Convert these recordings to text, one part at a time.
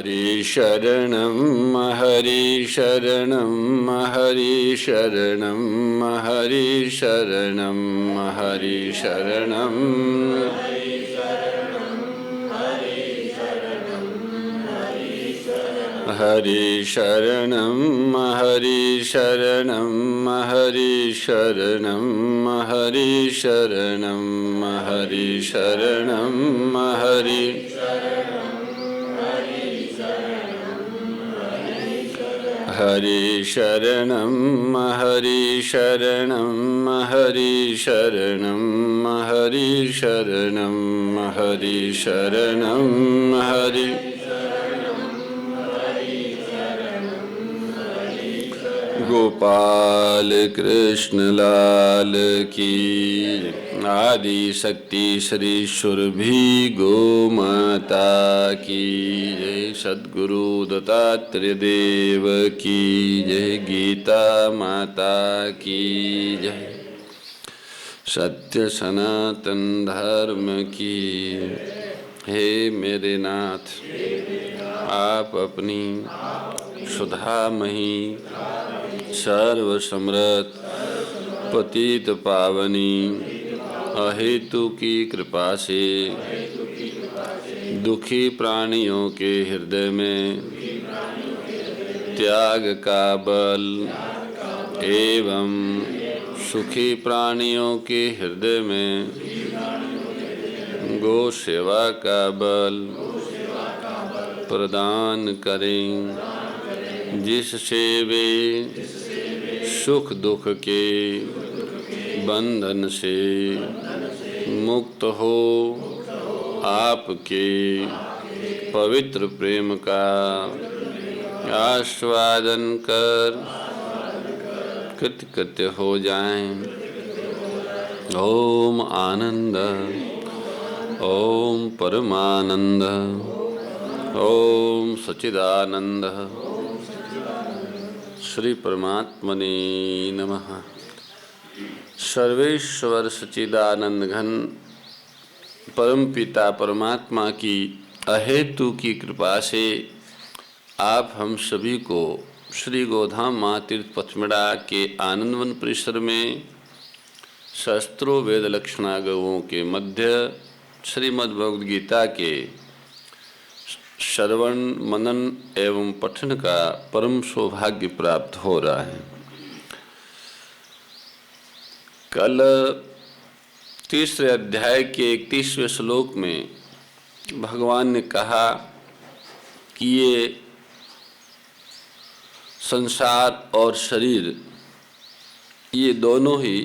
हरि शरणं हरि शरणं हरि शरणं हरि शरणं हरि शरणं हरि शरणं हरि शरणं हरि शरणं हरि शरणं हरि शरणं हरि हरि शरणं हरि शरणं हरि शरणं हरि शरणं हरि शरणं हरि गोपाल कृष्ण लाल की आदि शक्ति श्री सुरभि गो माता की जय। सद्गुरु दत्तात्रेय देव की जय। गीता माता की जय। सत्य सनातन धर्म की। हे मेरे नाथ, आप अपनी सुधामयी सर्वसमृत पतित पावनी अहेतु की कृपा से दुखी प्राणियों के हृदय में त्याग का बल एवं सुखी प्राणियों के हृदय में गो सेवा का बल प्रदान करें, जिससे वे सुख दुख के बंधन से मुक्त हो आपके पवित्र प्रेम का आस्वादन कर कृतकृत्य हो जाएं। ओम आनंद, ओम परमानंद, ओम सच्चिदानंद। श्री परमात्मने नमः। सर्वेश्वर सच्चिदानंद घन परमपिता परमात्मा की अहेतु की कृपा से आप हम सभी को श्री गोधाम महातीर्थ पचमढ़ा के आनंदवन परिसर में शस्त्रों वेद लक्षणा गवों के मध्य श्रीमद् भगवद गीता के श्रवण मनन एवं पठन का परम सौभाग्य प्राप्त हो रहा है। कल तीसरे अध्याय के 31वें श्लोक में भगवान ने कहा कि ये संसार और शरीर ये दोनों ही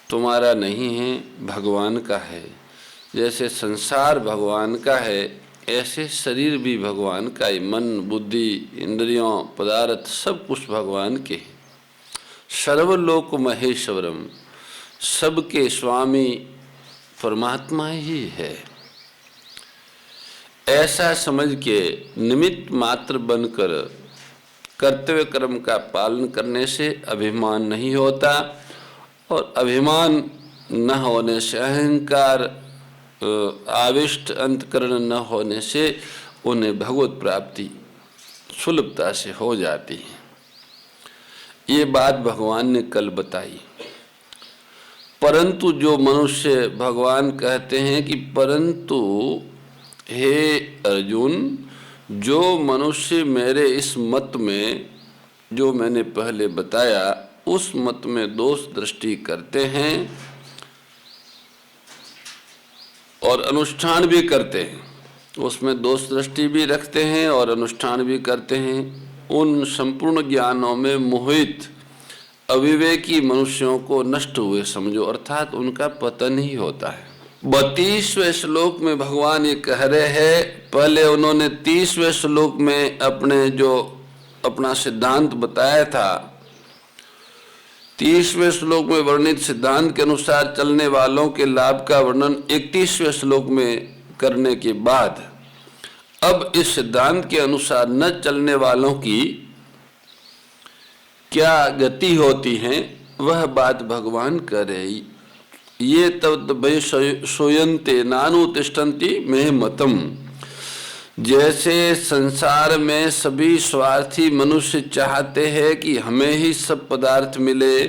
तुम्हारा नहीं है, भगवान का है। जैसे संसार भगवान का है, ऐसे शरीर भी भगवान का है। मन बुद्धि इंद्रियों पदार्थ सब कुछ भगवान के हैं। सर्वलोक महेश्वरम, सबके स्वामी परमात्मा ही है। ऐसा समझ के निमित्त मात्र बनकर कर्तव्य कर्म का पालन करने से अभिमान नहीं होता, और अभिमान न होने से अहंकार आविष्ट अंतकरण न होने से उन्हें भगवत प्राप्ति सुलभता से हो जाती है। ये बात भगवान ने कल बताई। परंतु जो मनुष्य, भगवान कहते हैं कि परंतु हे अर्जुन, जो मनुष्य मेरे इस मत में जो मैंने पहले बताया उस मत में दोष दृष्टि करते हैं और अनुष्ठान भी करते हैं, उसमें दोष दृष्टि भी रखते हैं और अनुष्ठान भी करते हैं, उन संपूर्ण ज्ञानों में मोहित अविवेकी मनुष्यों को नष्ट हुए समझो, अर्थात उनका पतन ही होता है। 32वें श्लोक में भगवान ये कह रहे हैं, पहले उन्होंने 30वें श्लोक में अपना सिद्धांत बताया था। 30वें श्लोक में वर्णित सिद्धांत के अनुसार चलने वालों के लाभ का वर्णन 31वें श्लोक में करने के बाद अब इस सिद्धांत के अनुसार न चलने वालों की क्या गति होती है वह बात भगवान कर रहे। ये तब भय सोयन्ते नानुतिष्ठन्ति मे मतम, जैसे संसार में सभी स्वार्थी मनुष्य चाहते हैं कि हमें ही सब पदार्थ मिले,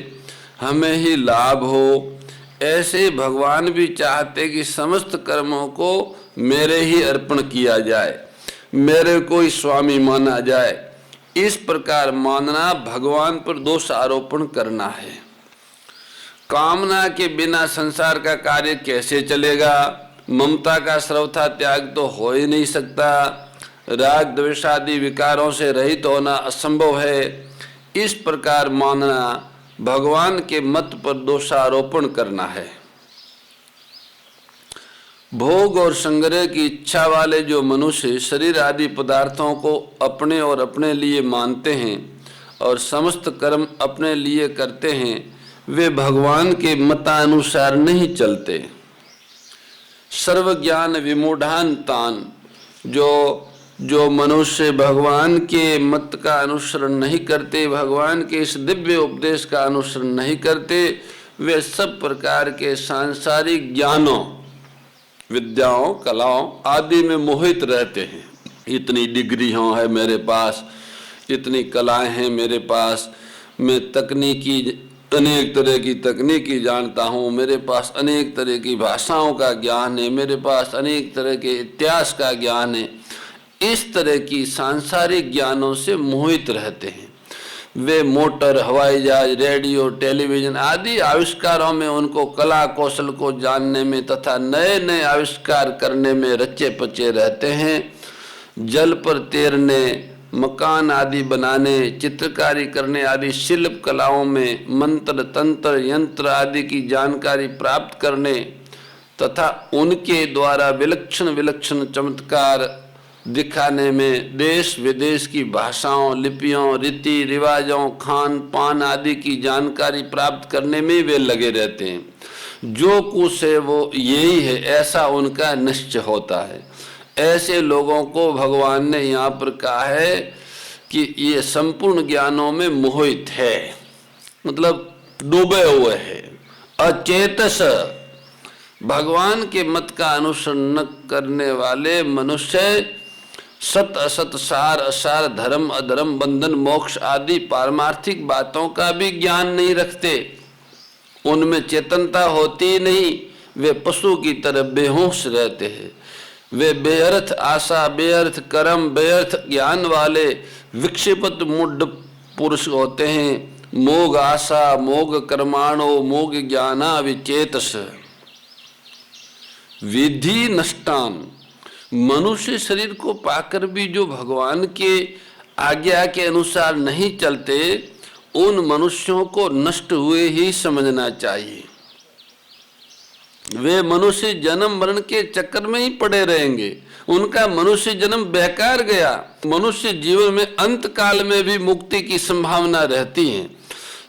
हमें ही लाभ हो, ऐसे भगवान भी चाहते कि समस्त कर्मों को मेरे ही अर्पण किया जाए, मेरे को ही स्वामी माना जाए। इस प्रकार मानना भगवान पर दोष आरोपण करना है। कामना के बिना संसार का कार्य कैसे चलेगा? ममता का सर्वथा त्याग तो हो ही नहीं सकता। राग द्वेष आदि विकारों से रहित होना असंभव है। इस प्रकार मानना भगवान के मत पर दोषारोपण करना है। भोग और संग्रह की इच्छा वाले जो मनुष्य शरीर आदि पदार्थों को अपने और अपने लिए मानते हैं और समस्त कर्म अपने लिए करते हैं, वे भगवान के मतानुसार नहीं चलते। सर्वज्ञान विमूढ़ान तान, जो मनुष्य भगवान के मत का अनुसरण नहीं करते, भगवान के इस दिव्य उपदेश का अनुसरण नहीं करते, वे सब प्रकार के सांसारिक ज्ञानों, विद्याओं, कलाओं आदि में मोहित रहते हैं। इतनी डिग्रियां है मेरे पास, इतनी कलाएं हैं मेरे पास, मैं तकनीकी अनेक तरह की तकनीकी जानता हूँ, मेरे पास अनेक तरह की भाषाओं का ज्ञान है, मेरे पास अनेक तरह के इतिहास का ज्ञान है। इस तरह की सांसारिक ज्ञानों से मोहित रहते हैं। वे मोटर, हवाई जहाज, रेडियो, टेलीविजन आदि आविष्कारों में उनको कला कौशल को जानने में तथा नए नए आविष्कार करने में रचे पचे रहते हैं। जल पर तैरने, मकान आदि बनाने, चित्रकारी करने आदि शिल्प कलाओं में मंत्र, तंत्र, यंत्र आदि की जानकारी प्राप्त करने तथा उनके द्वारा विलक्षण विलक्षण चमत्कार दिखाने में देश विदेश की भाषाओं, लिपियों, रीति रिवाजों, खान पान आदि की जानकारी प्राप्त करने में वे लगे रहते हैं। जो कुछ है वो यही है, ऐसा उनका निश्चय होता है। ऐसे लोगों को भगवान ने यहाँ पर कहा है कि ये संपूर्ण ज्ञानों में मोहित है, मतलब डूबे हुए हैं, अचेतस। भगवान के मत का अनुसरण न करने वाले मनुष्य सत असत, सार असार, धर्म अधर्म, बंधन मोक्ष आदि पारमार्थिक बातों का भी ज्ञान नहीं रखते। उनमें चेतनता होती नहीं, वे पशु की तरह बेहोश रहते हैं। वे बेअर्थ आशा, बेअर्थ कर्म, बेअर्थ ज्ञान वाले विक्षिप्त मूढ़ पुरुष होते हैं। मोग आशा, मोग कर्माणो, मोग ज्ञाना विचेतस। विधि नष्टान, मनुष्य शरीर को पाकर भी जो भगवान के आज्ञा के अनुसार नहीं चलते, उन मनुष्यों को नष्ट हुए ही समझना चाहिए। वे मनुष्य जन्म मरण के चक्कर में ही पड़े रहेंगे, उनका मनुष्य जन्म बेकार गया। मनुष्य जीवन में अंत काल में भी मुक्ति की संभावना रहती है।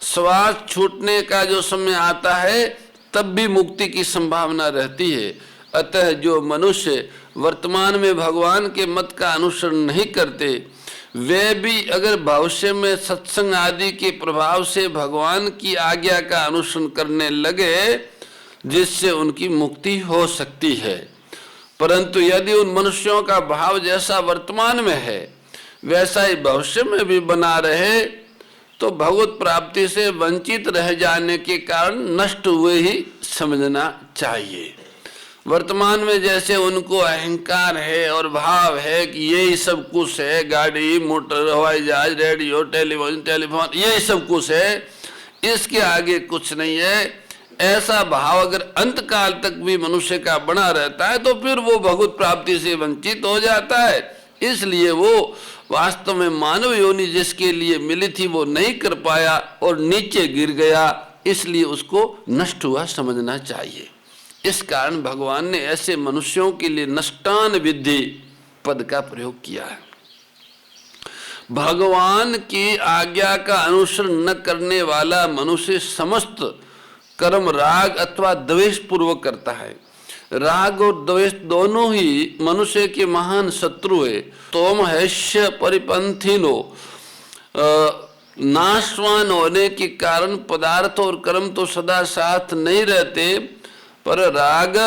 श्वास छूटने का जो समय आता है तब भी मुक्ति की संभावना रहती है। अतः जो मनुष्य वर्तमान में भगवान के मत का अनुसरण नहीं करते, वे भी अगर भविष्य में सत्संग आदि के प्रभाव से भगवान की आज्ञा का अनुसरण करने लगे, जिससे उनकी मुक्ति हो सकती है। परंतु यदि उन मनुष्यों का भाव जैसा वर्तमान में है वैसा ही भविष्य में भी बना रहे, तो भगवत प्राप्ति से वंचित रह जाने के कारण नष्ट हुए ही समझना चाहिए। वर्तमान में जैसे उनको अहंकार है और भाव है कि यही सब कुछ है, गाड़ी, मोटर, हवाई जहाज, रेडियो, टेलीविजन, टेलीफोन, यही सब कुछ है, इसके आगे कुछ नहीं है, ऐसा भाव अगर अंत काल तक भी मनुष्य का बना रहता है तो फिर वो भगवत प्राप्ति से वंचित हो जाता है। इसलिए वो वास्तव में मानव योनि जिसके लिए मिली थी वो नहीं कर पाया और नीचे गिर गया, इसलिए उसको नष्ट हुआ समझना चाहिए। इस कारण भगवान ने ऐसे मनुष्यों के लिए नष्टान विद्धि पद का प्रयोग किया है। भगवान की आज्ञा का अनुसरण न करने वाला मनुष्य समस्त कर्म राग अथवा द्वेष पूर्वक करता है। राग और द्वेष दोनों ही मनुष्य के महान शत्रु है। तोम हैष्य परिपंथिनो, नाशवान होने के कारण पदार्थ और कर्म तो सदा साथ नहीं रहते, पर राग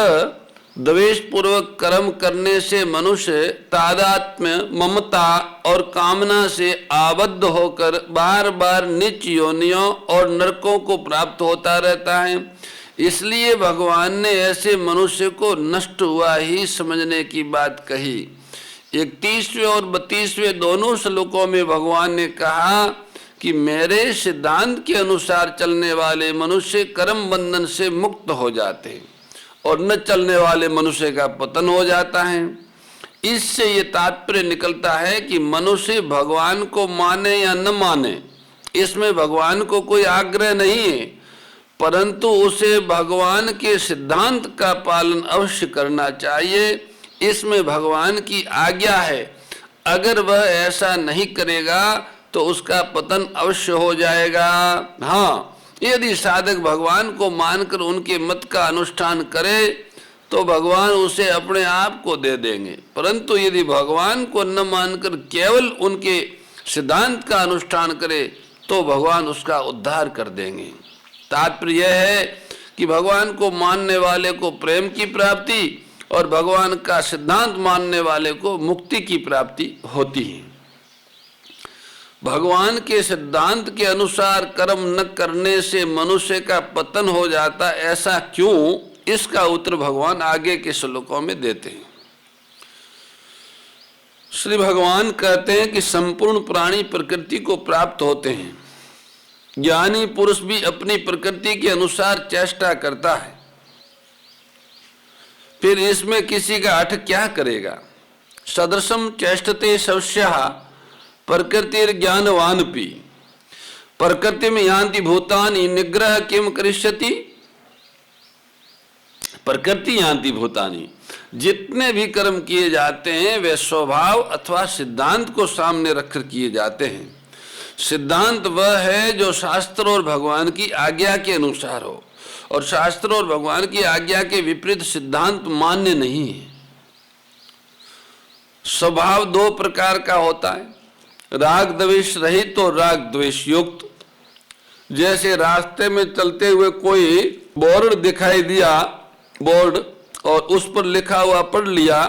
द्वेष पूर्वक कर्म करने से मनुष्य तादात्म्य, ममता और कामना से आबद्ध होकर बार बार नीच योनियों और नरकों को प्राप्त होता रहता है। इसलिए भगवान ने ऐसे मनुष्य को नष्ट हुआ ही समझने की बात कही। 31वें और 32वें दोनों श्लोकों में भगवान ने कहा कि मेरे सिद्धांत के अनुसार चलने वाले मनुष्य कर्म बंधन से मुक्त हो जाते हैं और न चलने वाले मनुष्य का पतन हो जाता है। इससे ये तात्पर्य निकलता है कि मनुष्य भगवान को माने या न माने, इसमें भगवान को कोई आग्रह नहीं है, परंतु उसे भगवान के सिद्धांत का पालन अवश्य करना चाहिए। इसमें भगवान की आज्ञा है। अगर वह ऐसा नहीं करेगा तो उसका पतन अवश्य हो जाएगा। हाँ, यदि साधक भगवान को मानकर उनके मत का अनुष्ठान करे तो भगवान उसे अपने आप को दे देंगे, परंतु यदि भगवान को न मानकर केवल उनके सिद्धांत का अनुष्ठान करे तो भगवान उसका उद्धार कर देंगे। तात्पर्य यह है कि भगवान को मानने वाले को प्रेम की प्राप्ति और भगवान का सिद्धांत मानने वाले को मुक्ति की प्राप्ति होती है। भगवान के सिद्धांत के अनुसार कर्म न करने से मनुष्य का पतन हो जाता, ऐसा क्यों? इसका उत्तर भगवान आगे के श्लोकों में देते हैं। श्री भगवान कहते हैं कि संपूर्ण प्राणी प्रकृति को प्राप्त होते हैं। ज्ञानी पुरुष भी अपनी प्रकृति के अनुसार चेष्टा करता है, फिर इसमें किसी का हठ क्या करेगा? सदृशम चेष्टते शवस्यः प्रकृतिर ज्ञानवान पी प्रकृति में यान्ति भूतानि निग्रह किम करिष्यति। प्रकृति यान्ति भूतानि, जितने भी कर्म किए जाते हैं वे स्वभाव अथवा सिद्धांत को सामने रखकर किए जाते हैं। सिद्धांत वह है जो शास्त्र और भगवान की आज्ञा के अनुसार हो, और शास्त्र और भगवान की आज्ञा के विपरीत सिद्धांत मान्य नहीं है। स्वभाव दो प्रकार का होता है, राग द्वेष रहित और राग द्वेष युक्त। जैसे रास्ते में चलते हुए कोई बोर्ड दिखाई दिया, बोर्ड, और उस पर लिखा हुआ पढ़ लिया,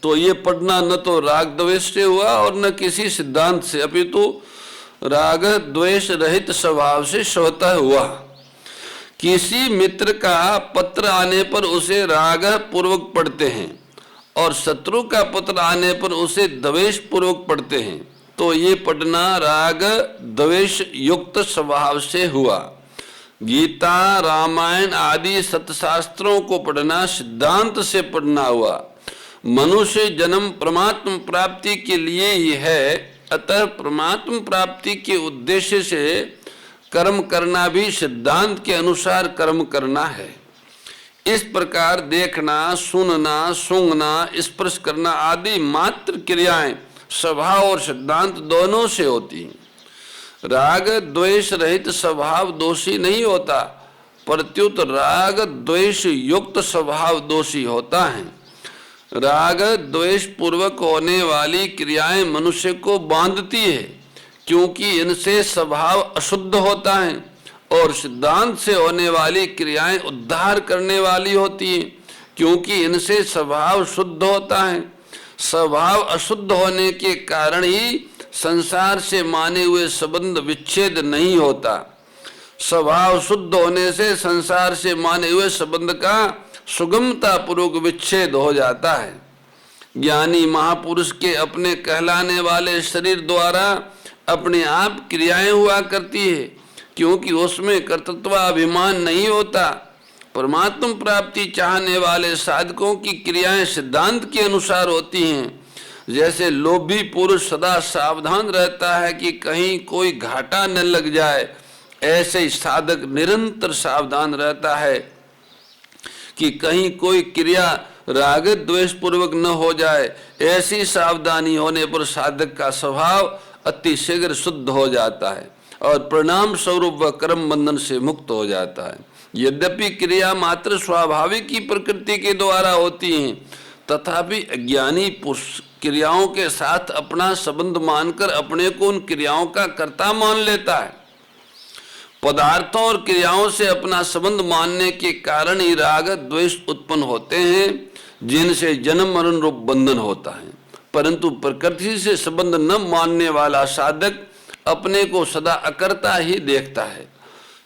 तो ये पढ़ना न तो राग द्वेष से हुआ और न किसी सिद्धांत से, अपितु राग द्वेष रहित स्वभाव से स्वतः हुआ। किसी मित्र का पत्र आने पर उसे राग पूर्वक पढ़ते हैं और शत्रु का पत्र आने पर उसे द्वेष पूर्वक पढ़ते हैं, तो ये पढ़ना राग द्वेष युक्त स्वभाव से हुआ। गीता, रामायण आदि सतशास्त्रों को पढ़ना सिद्धांत से पढ़ना हुआ। मनुष्य जन्म परमात्म प्राप्ति के लिए ही है, अतः परमात्म प्राप्ति के उद्देश्य से कर्म करना भी सिद्धांत के अनुसार कर्म करना है। इस प्रकार देखना, सुनना, सूंघना, स्पर्श करना आदि मात्र क्रियाएं स्वभाव और सिद्धांत दोनों से होती हैं। राग द्वेष रहित स्वभाव दोषी नहीं होता, प्रत्युत राग द्वेष युक्त स्वभाव दोषी होता है। राग द्वेष पूर्वक होने वाली क्रियाएं मनुष्य को बांधती है, क्योंकि इनसे स्वभाव अशुद्ध होता है, और सिद्धांत से होने वाली क्रियाएं उद्धार करने वाली होती हैं, क्योंकि इनसे स्वभाव शुद्ध होता है। स्वभाव अशुद्ध होने के कारण ही संसार से माने हुए संबंध विच्छेद नहीं होता। स्वभाव शुद्ध होने से संसार से माने हुए संबंध का सुगमता पूर्वक विच्छेद हो जाता है। ज्ञानी महापुरुष के अपने कहलाने वाले शरीर द्वारा अपने आप क्रियाएं हुआ करती है, क्योंकि उसमें कर्तृत्वाभिमान नहीं होता। परमात्म प्राप्ति चाहने वाले साधकों की क्रियाएं सिद्धांत के अनुसार होती हैं। जैसे लोभी पुरुष सदा सावधान रहता है कि कहीं कोई घाटा न लग जाए, ऐसे ही साधक निरंतर सावधान रहता है कि कहीं कोई क्रिया राग द्वेष पूर्वक न हो जाए। ऐसी सावधानी होने पर साधक का स्वभाव अति शीघ्र शुद्ध हो जाता है और परिणाम स्वरूप वह कर्म बंधन से मुक्त हो जाता है। यद्यपि क्रिया मात्र स्वाभाविक की प्रकृति के द्वारा होती हैं, तथापि अज्ञानी पुरुष क्रियाओं के साथ अपना संबंध मानकर अपने को उन क्रियाओं का कर्ता मान लेता है। पदार्थों और क्रियाओं से अपना संबंध मानने के कारण ही राग द्वेष उत्पन्न होते हैं, जिनसे जन्म मरण रूप बंधन होता है। परंतु प्रकृति से संबंध न मानने वाला साधक अपने को सदा अकर्ता ही देखता है।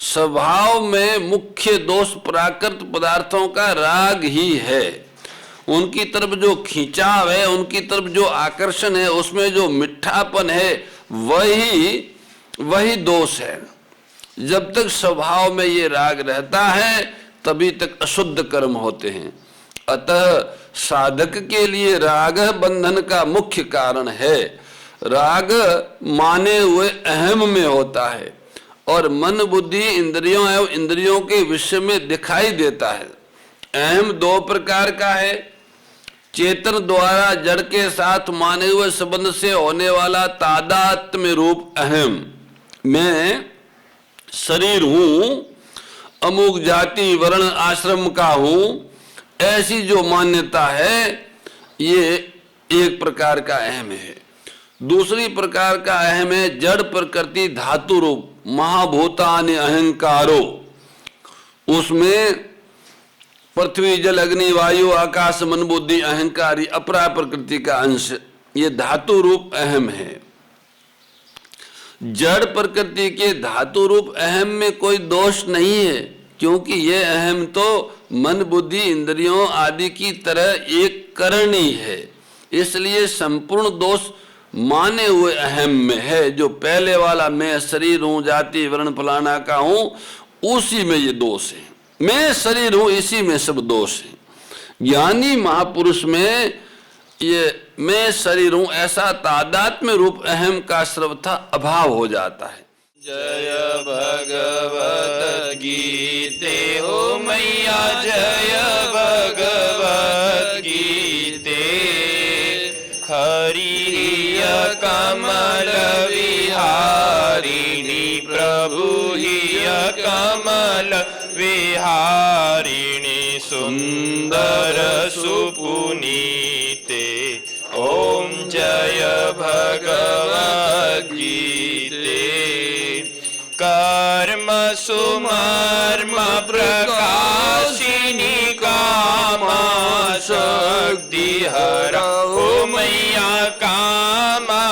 स्वभाव में मुख्य दोष प्राकृत पदार्थों का राग ही है। उनकी तरफ जो खिंचाव है, उनकी तरफ जो आकर्षण है, उसमें जो मिठापन है, वही दोष है। जब तक स्वभाव में ये राग रहता है तभी तक अशुद्ध कर्म होते हैं। अतः साधक के लिए राग बंधन का मुख्य कारण है। राग माने हुए अहम में होता है और मन बुद्धि इंद्रियों एवं इंद्रियों के विषय में दिखाई देता है। अहम दो प्रकार का है। चेतन द्वारा जड़ के साथ माने हुए संबंध से होने वाला तादात्म्य रूप अहम। मैं शरीर हूं, अमुक जाति वर्ण आश्रम का हूं, ऐसी जो मान्यता है, ये एक प्रकार का अहम है। दूसरी प्रकार का अहम है जड़ प्रकृति धातु रूप महाभूतानि अहंकारो। उसमें पृथ्वी जल अग्नि वायु आकाश मन बुद्धि अहंकारी अपरा प्रकृति का अंश, ये धातु रूप अहम है। जड़ प्रकृति के धातु रूप अहम में कोई दोष नहीं है, क्योंकि ये अहम तो मन बुद्धि इंद्रियों आदि की तरह एक करणी है। इसलिए संपूर्ण दोष माने हुए अहम में है। जो पहले वाला मैं शरीर हूं, जाति वर्ण फलाना का हूं, उसी में ये दोष है। मैं शरीर हूं, इसी में सब दोष है। ज्ञानी महापुरुष में ये मैं शरीर हूं ऐसा तादात्म्य रूप अहम का सर्वथा अभाव हो जाता है। जय भगवत गीते हो मैया, जय भगवत गीते। हरिय कमल विहारिणी प्रभु हिय कमल विहारिणी सुंदर सुपुनीते। ओम जय भगवत गीते। कर्म सुमर्म प्रकाशिनी कामा शक्ति हरा। ओ मैया कामा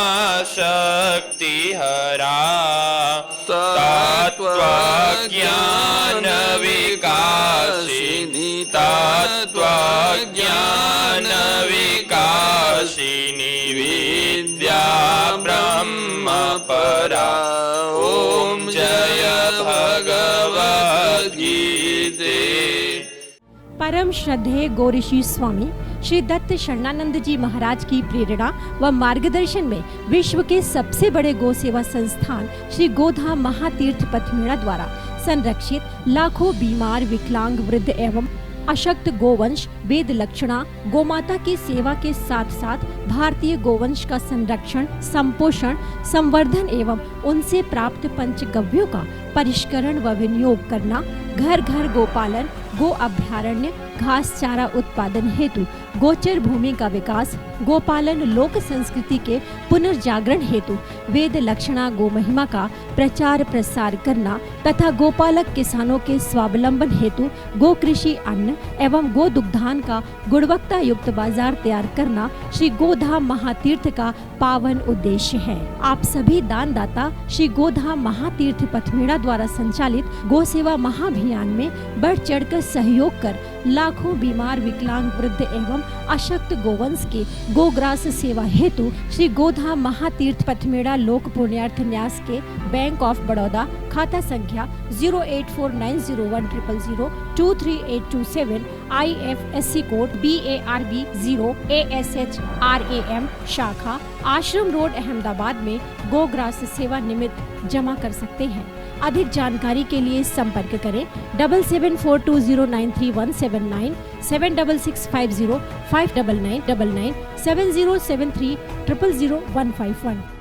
शक्ति हरा। तत्व ज्ञान विकासिनी, तत्व ज्ञान विकासिनी विद्या ब्रह्म परा। ओम जय भगवत गीते। परम श्रद्धेय गौरीशी स्वामी श्री दत्त शरणानंद जी महाराज की प्रेरणा व मार्गदर्शन में विश्व के सबसे बड़े गौ सेवा संस्थान श्री गोधाम महातीर्थ पथमेड़ा द्वारा संरक्षित लाखों बीमार विकलांग वृद्ध एवं अशक्त गोवंश वेद लक्षणा गोमाता की सेवा के साथ साथ भारतीय गोवंश का संरक्षण, संपोषण, संवर्धन एवं उनसे प्राप्त पंचगव्यों का परिष्करण व विनियोग करना, घर घर गोपालन, गो अभ्यारण्य, घास चारा उत्पादन हेतु गोचर भूमि का विकास, गोपालन लोक संस्कृति के पुनर्जागरण हेतु वेद लक्षणा गो महिमा का प्रचार प्रसार करना तथा गोपालक किसानों के स्वावलंबन हेतु गो कृषि अन्न एवं गो दुग्धान का गुणवत्ता युक्त बाजार तैयार करना श्री गोधाम महातीर्थ का पावन उद्देश्य है। आप सभी दानदाता श्री गोधाम महातीर्थ पथमेड़ा द्वारा संचालित गो सेवा महाअभियान में बढ़ चढ़कर सहयोग कर लाखों बीमार विकलांग वृद्ध एवं अशक्त गोवंश के गोग्रास सेवा हेतु श्री गोधाम महातीर्थ पथमेड़ा लोक पुण्यार्थ न्यास के बैंक ऑफ बड़ौदा खाता संख्या 084901000232827 IFSC कोड BARB 0 ASHRAM शाखा आश्रम रोड अहमदाबाद में गोग्रास सेवा निमित्त जमा कर सकते हैं। अधिक जानकारी के लिए संपर्क करें 7742093179 7665059999 7073000151।